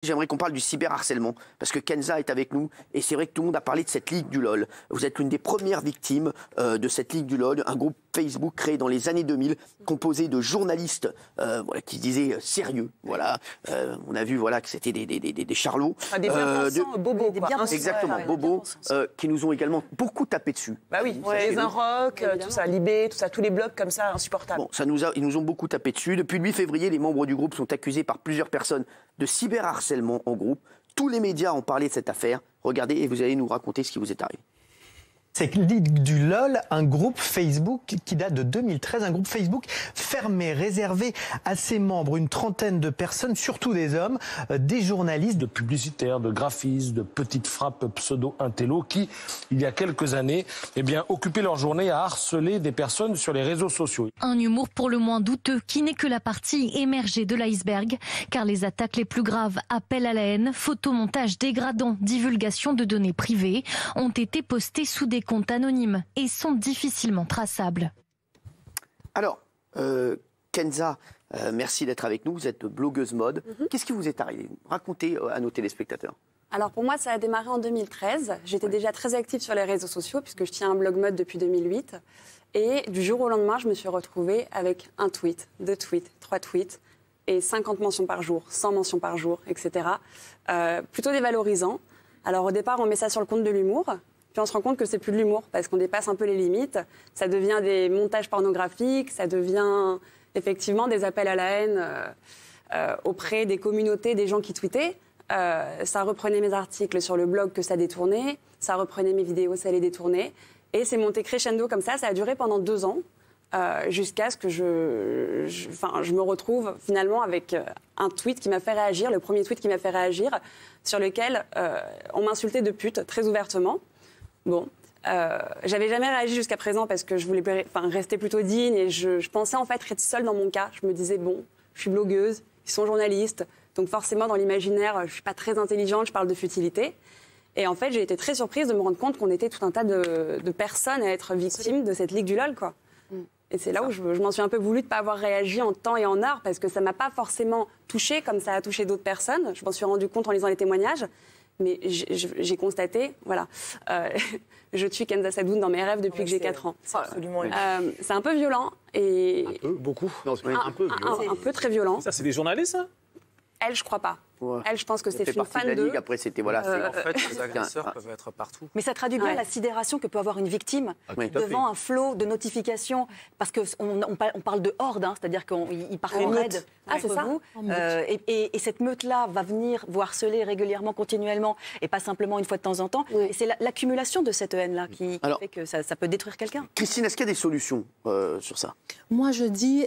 J'aimerais qu'on parle du cyberharcèlement, parce que Kenza est avec nous, et c'est vrai que tout le monde a parlé de cette Ligue du LOL. Vous êtes l'une des premières victimes de cette Ligue du LOL, un groupe Facebook créé dans les années 2000, composé de journalistes voilà, qui se disaient sérieux. Voilà. On a vu voilà, que c'était des charlots. Des bien pensants, bobos. Exactement, bobos, qui nous ont également beaucoup tapé dessus. Bah oui, les Inrock, tout ça, Libé, tout ça, tous les blogs comme ça, insupportables. Bon, ils nous ont beaucoup tapé dessus. Depuis le 8 février, les membres du groupe sont accusés par plusieurs personnes de cyberharcèlement en groupe. Tous les médias ont parlé de cette affaire. Regardez et vous allez nous raconter ce qui vous est arrivé. C'est Ligue du LOL, un groupe Facebook qui date de 2013, un groupe Facebook fermé, réservé à ses membres, une trentaine de personnes, surtout des hommes, des journalistes, de publicitaires, de graphistes, de petites frappes pseudo-intello qui, il y a quelques années, occupaient leur journée à harceler des personnes sur les réseaux sociaux. Un humour pour le moins douteux qui n'est que la partie émergée de l'iceberg, car les attaques les plus graves, appels à la haine, photomontages dégradants, divulgation de données privées, ont été postées sous des comptes anonymes et sont difficilement traçables. Alors, Kenza, merci d'être avec nous. Vous êtes blogueuse mode. Qu'est-ce qui vous est arrivé? Racontez à nos téléspectateurs. Alors pour moi, ça a démarré en 2013. J'étais déjà très active sur les réseaux sociaux puisque je tiens un blog mode depuis 2008. Et du jour au lendemain, je me suis retrouvée avec un tweet, 2 tweets, 3 tweets et 50 mentions par jour, 100 mentions par jour, etc. Plutôt dévalorisant. Alors au départ, on met ça sur le compte de l'humour. Puis on se rend compte que c'est plus de l'humour parce qu'on dépasse un peu les limites. Ça devient des montages pornographiques, ça devient effectivement des appels à la haine auprès des communautés, des gens qui tweetaient. Ça reprenait mes articles sur le blog que ça détournait, ça reprenait mes vidéos, ça les détournait. Et c'est monté crescendo comme ça a duré pendant 2 ans. Jusqu'à ce que je me retrouve finalement avec un tweet qui m'a fait réagir, le premier tweet qui m'a fait réagir, sur lequel on m'insultait de pute très ouvertement. Bon, j'avais jamais réagi jusqu'à présent parce que je voulais rester plutôt digne et je pensais en fait être seule dans mon cas. Je me disais, bon, je suis blogueuse, ils sont journalistes, donc forcément dans l'imaginaire, je suis pas très intelligente, je parle de futilité. Et en fait, j'ai été très surprise de me rendre compte qu'on était tout un tas de personnes à être victimes de cette Ligue du LOL, quoi. Et c'est là où je m'en suis un peu voulu de ne pas avoir réagi en temps et en heure parce que ça ne m'a pas forcément touchée comme ça a touché d'autres personnes. Je m'en suis rendu compte en lisant les témoignages. Mais j'ai constaté, voilà, je tue Kenza Sadoun dans mes rêves depuis que j'ai 4 ans. C'est absolument c'est un peu violent et... Un peu, beaucoup. Non, un peu violent. Un peu très violent. Ça, c'est des journalistes, ça? Elle, je crois pas. Ouais. Elle, je pense que c'est une fan de la d'eux. Ligue. Après, c'était voilà. En fait, les agresseurs peuvent être partout. Mais ça traduit bien la sidération que peut avoir une victime devant un flot de notifications. Parce qu'on parle de horde, hein, c'est-à-dire qu'ils partent en raid contre vous. Et cette meute-là va venir vous harceler régulièrement, continuellement, et pas simplement une fois de temps en temps. Et c'est l'accumulation de cette haine-là qui fait que ça peut détruire quelqu'un. Christine, est-ce qu'il y a des solutions sur ça? Moi, je dis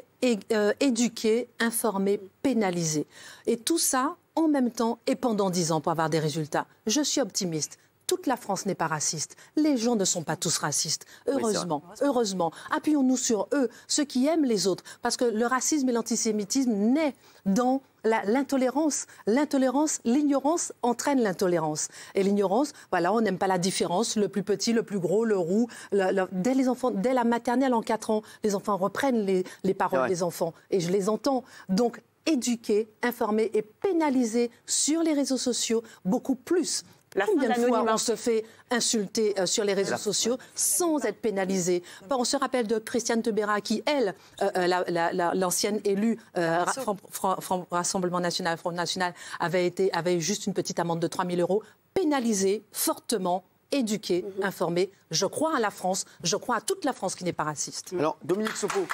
éduquer, informer, pénaliser. Et tout ça en même temps et pendant 10 ans pour avoir des résultats. Je suis optimiste. Toute la France n'est pas raciste. Les gens ne sont pas tous racistes. Heureusement, heureusement. Appuyons-nous sur eux, ceux qui aiment les autres. Parce que le racisme et l'antisémitisme naît dans l'intolérance. L'intolérance, l'ignorance entraîne l'intolérance. Et l'ignorance, voilà, on n'aime pas la différence, le plus petit, le plus gros, le roux. Dès les enfants, dès la maternelle en 4 ans, les enfants reprennent les paroles des enfants. Et je les entends. Donc, éduquer, informer et pénaliser sur les réseaux sociaux beaucoup plus. Combien de fois on se fait insulter sur les réseaux sociaux sans être pénalisé? On se rappelle de Christiane Taubira qui, elle, l'ancienne élue Rassemblement National, Front National, avait eu juste une petite amende de 3 000 €, pénalisée fortement, éduquée, informée. Je crois à la France, je crois à toute la France qui n'est pas raciste. Alors, Dominique Sopot.